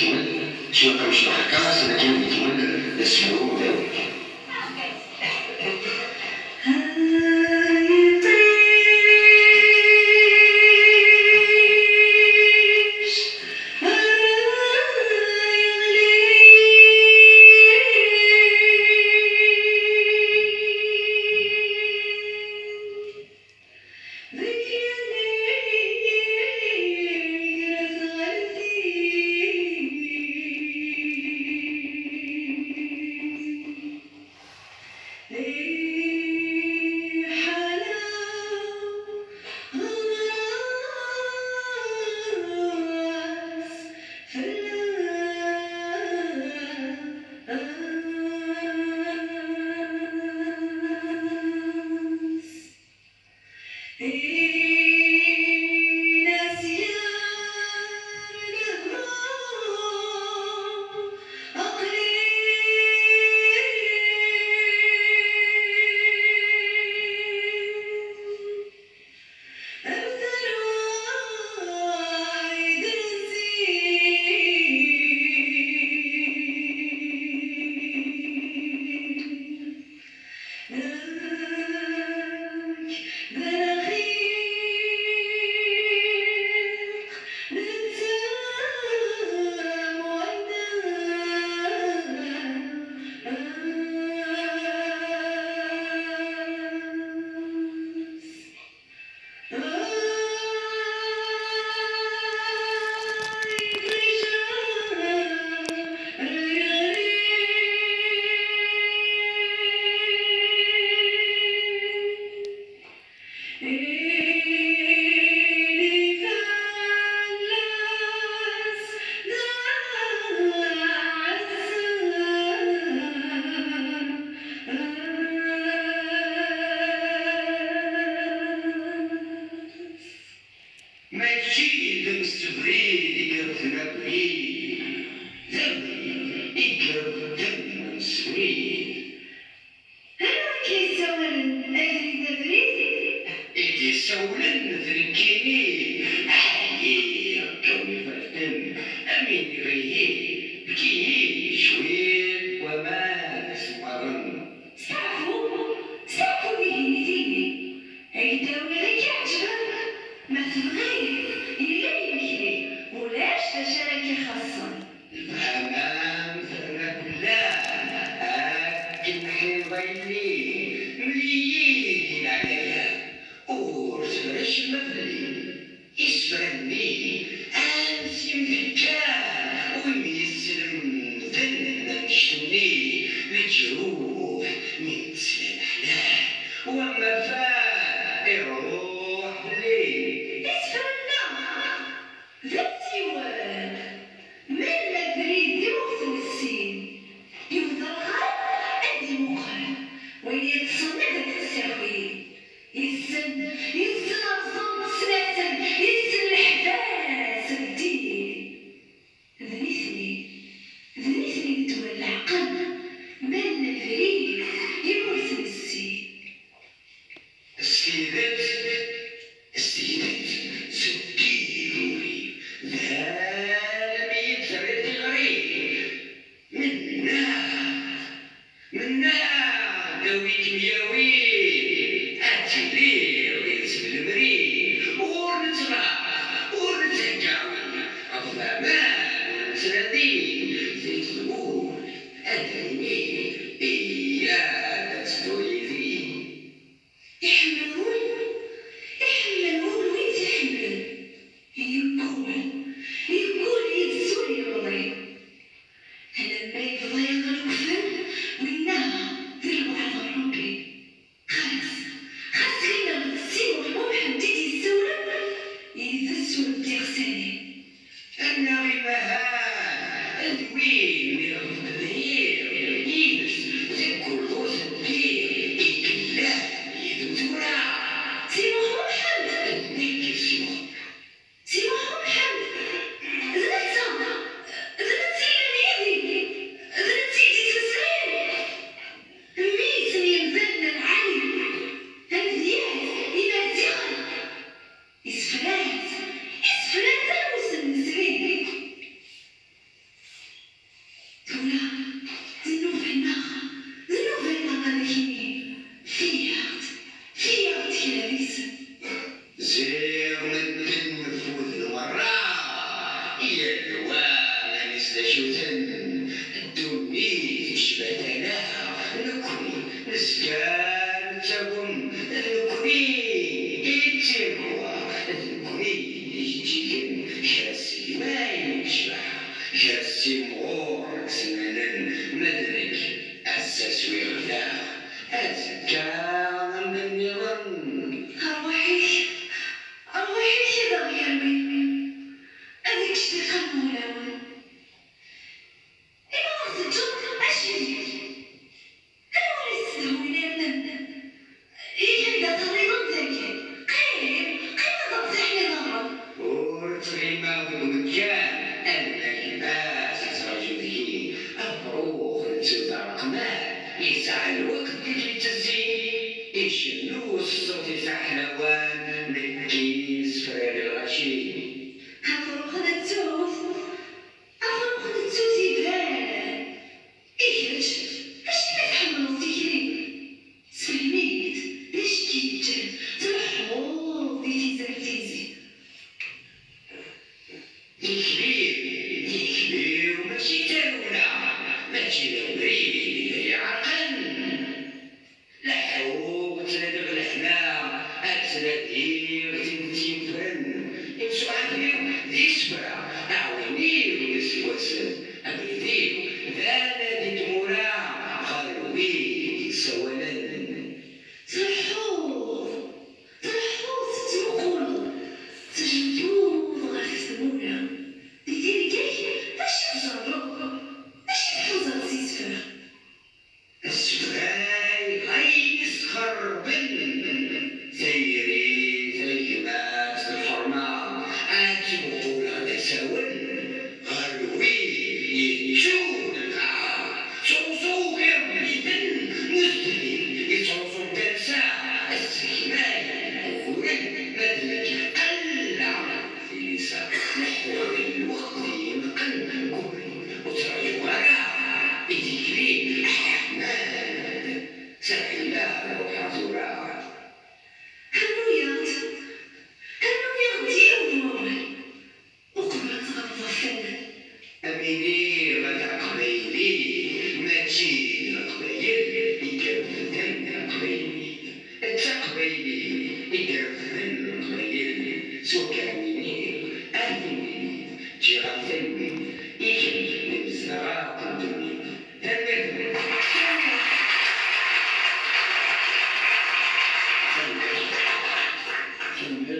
يتولى شنو كمش ضحكاس لكن يتولى السلوك ذلك. Voilà, die novena Anarchie. Fiat Hilarice. زير من الفوز الوراء يا الوان نستشوتن الدنيا شبتنا نكون نسكان تكون نكوني يتبوا نكوني يجيكن شاسي ما يشبح شاسي مور سنن مدرك أسس ويغدا أزكى من النظام أروحي كذا غيرني أذيك شتي خمولة إما غزتو أشري أنا وليس هوني هي كذا تريض ذاك قيمة ضبطحني ضرب ورتغيما بالمكان اللباس رجله الروح تزرقنا يسعى الوقت اللي تزين يشنو الصوت سحلوان للكيس فريد الغشي أفرخ التوت يبان إيش تحملوا تكري سميت ليش كيتجان تلحظوا تيزي كبير وماشي تاونا ماشي لوريد هي عرقن لحوق تنادغ الحنا أتنادير تنتي فن يمشو عندي ذي سبرا أعويني ويسوسن أبرديو ذانا دي تمورا خلوي سولن تلحظوا تتمقون تجدون غرفتمونا ديري كاي باش تجرب باش تحوزر زيزفر السفراي غي يسخر بن سيري سيمات الحرمة أتبقوا لغدا ساون غلوي يشون القاع صوصو غير بيدن مزدلين يصوصو تنسى السكيناي ورن مدلك قلع في لسان نحو الوقت ينقل وتراجو غراء بذكري أحمد سهلا وحضورا هنويات ديروا موال وقرات غرفة أميني غتقبيلي ماشي نقبيل يكرفن قبيلي تقبيلي يكرفن قبيل سوى كاميني أهلي جيرانتني يجري لمزرعة الدنيا تنمر تنمر